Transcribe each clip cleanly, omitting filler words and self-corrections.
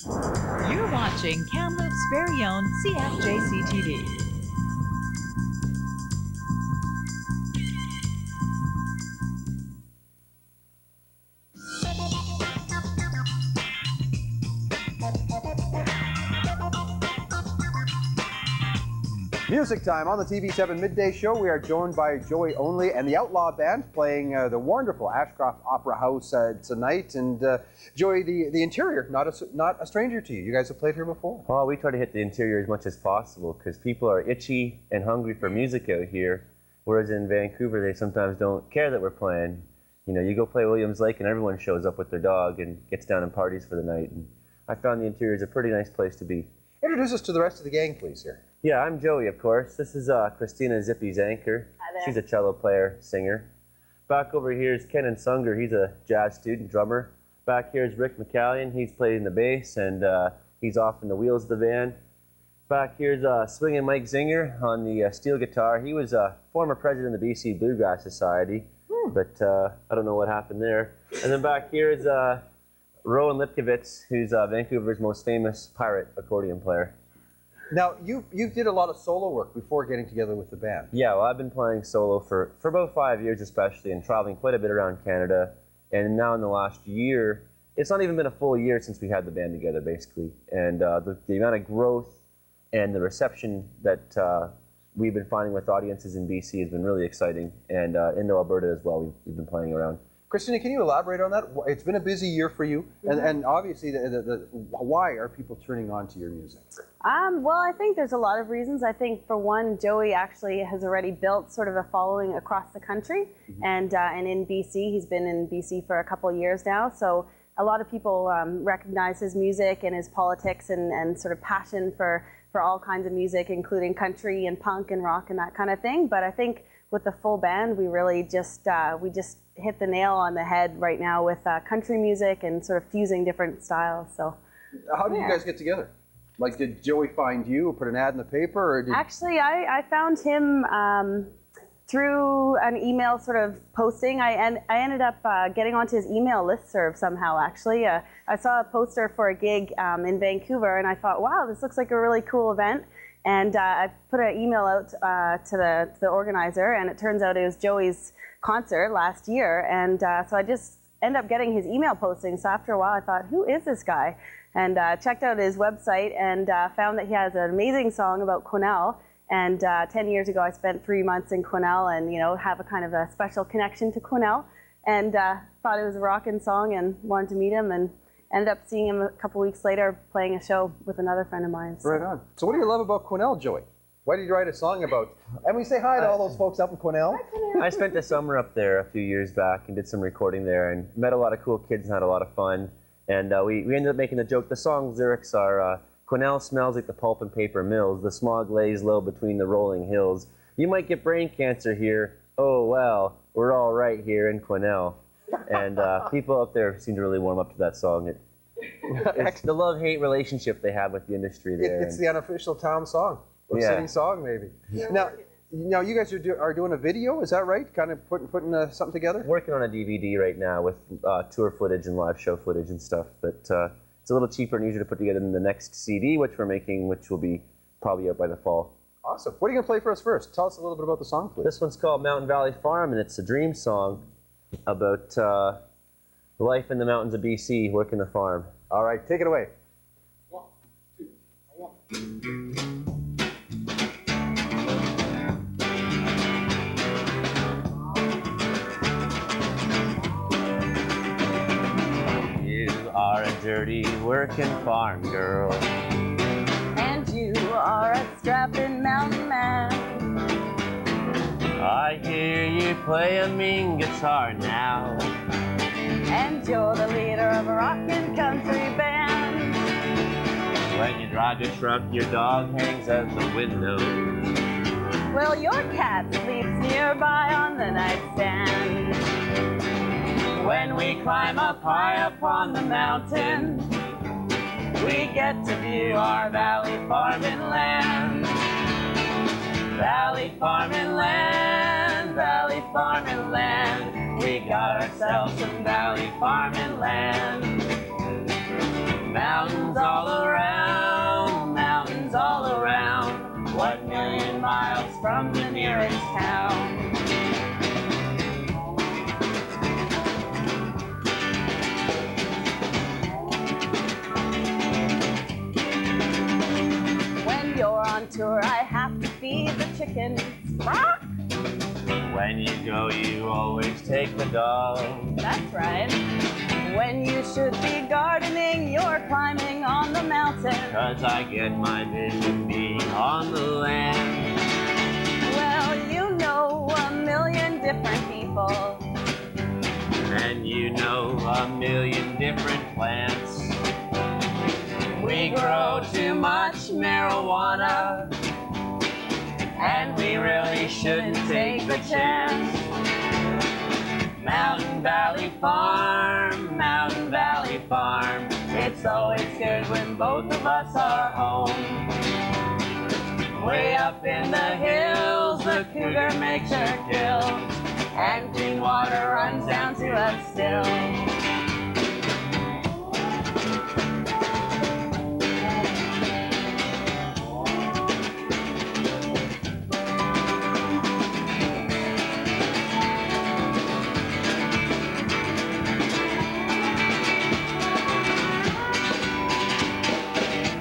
You're watching Kamloops' very own CFJC TV. Music time on the TV7 Midday Show. We are joined by Joey Only and the Outlaw Band playing the wonderful Ashcroft Opera House tonight. And Joey, the interior, not a stranger to you. You guys have played here before. Well, we try to hit the interior as much as possible because people are itchy and hungry for music out here, whereas in Vancouver they sometimes don't care that we're playing. You know, you go play Williams Lake and everyone shows up with their dog and gets down and parties for the night. And I found the interior is a pretty nice place to be. Introduce us to the rest of the gang, please, here. Yeah, I'm Joey, of course. This is Christina, Zippy's anchor. Hi there. She's a cello player, singer. Back over here is Ken Sunger. He's a jazz student, drummer. Back here is Rick McCallion. He's playing the bass, and he's off in the wheels of the van. Back here's swinging Mike Zinger on the steel guitar. He was former president of the BC Bluegrass Society, but I don't know what happened there. And then back here is Rowan Lipkowitz, who's Vancouver's most famous pirate accordion player. Now, you did a lot of solo work before getting together with the band. Yeah, well, I've been playing solo for about 5 years especially, and traveling quite a bit around Canada. And now in the last year, it's not even been a full year since we had the band together, basically. And the amount of growth and the reception that we've been finding with audiences in BC has been really exciting. And into Alberta as well, we've been playing around. Christina, can you elaborate on that? It's been a busy year for you, and obviously, why are people turning on to your music? Well, I think there's a lot of reasons. I think, for one, Joey actually has already built sort of a following across the country, and in BC. He's been in BC for a couple of years now, so a lot of people recognize his music and his politics and sort of passion for all kinds of music, including country and punk and rock and that kind of thing. But I think with the full band, we really just hit the nail on the head right now with country music and sort of fusing different styles. So, how did you guys get together? Like, did Joey find you or put an ad in the paper? Or did... Actually, I found him through an email sort of posting. I ended up getting onto his email listserv somehow, actually. I saw a poster for a gig in Vancouver, and I thought, wow, this looks like a really cool event. And I put an email out to the organizer, and it turns out it was Joey's concert last year. And so I just ended up getting his email posting. So after a while, I thought, who is this guy? And checked out his website and found that he has an amazing song about Quesnel. And 10 years ago, I spent 3 months in Quesnel and, you know, have a kind of a special connection to Quesnel. And thought it was a rockin' song and wanted to meet him, and ended up seeing him a couple weeks later playing a show with another friend of mine. So. Right on. So what do you love about Quesnel, Joey? Why did you write a song about? And we say hi to all those folks up in Quesnel. I spent the summer up there a few years back and did some recording there and met a lot of cool kids and had a lot of fun. And we ended up making the joke. The song's lyrics are, Quesnel smells like the pulp and paper mills. The smog lays low between the rolling hills. You might get brain cancer here. Oh, well, we're all right here in Quesnel. And people up there seem to really warm up to that song. It's the love-hate relationship they have with the industry there. It's the unofficial town song, or city song, maybe. Now you guys are doing a video, is that right? Kind of putting something together? Working on a DVD right now with tour footage and live show footage and stuff. But it's a little cheaper and easier to put together than the next CD, which we're making, which will be probably out by the fall. Awesome. What are you going to play for us first? Tell us a little bit about the song, please. This one's called Mountain Valley Farm, and it's a dream song about life in the mountains of BC, working the farm. All right, take it away. 1, 2, 1. Are a dirty working farm girl, And you are a strapping mountain man. I hear you play a mean guitar now, And you're the leader of a rockin' country band. when you drive your truck your dog hangs out the window. Well, your cat sleeps nearby on the nightstand. When we climb up high up on the mountain, we get to view our valley farming land. Valley farming land, valley farming land. We got ourselves some valley farming land. Mountains all on tour, I have to feed the chickens. Rock! When you go, you always take the dog. That's right. When you should be gardening, you're climbing on the mountain. 'Cause I get my vision being on the land. Well, you know a million different people. And you know a million different plants. We grow too much marijuana, and we really shouldn't take the chance. Mountain Valley Farm, Mountain Valley Farm. It's always good when both of us are home. Way up in the hills, the cougar makes her kill, and clean water runs down to us still.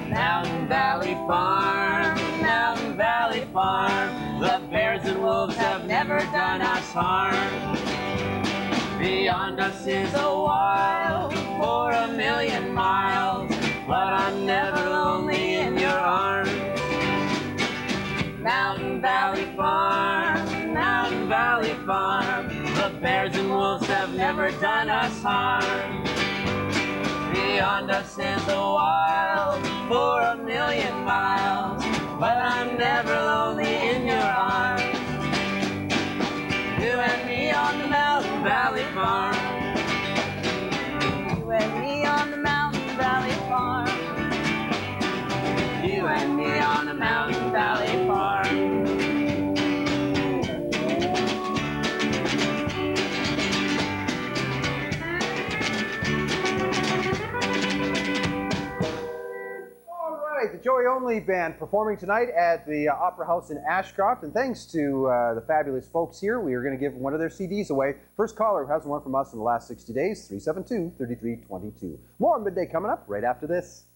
Mountain Valley Farm, Mountain Valley Farm. The bears and wolves have never done us harm. Beyond us is a wild for a million miles, but I'm never lonely in your arms. Mountain Valley Farm, Mountain Valley Farm. The bears and wolves have never done us harm. Beyond us is a wild for a million miles, but I'm never lonely in your arms. You and me on the Mountain Valley Farm. You and me on the Mountain Valley Farm. You and me on the Mountain Valley Farm. The Joey Only Band performing tonight at the Opera House in Ashcroft. And thanks to the fabulous folks here, we are going to give one of their CDs away. First caller who hasn't won from us in the last 60 days, 372-3322. More Midday coming up right after this.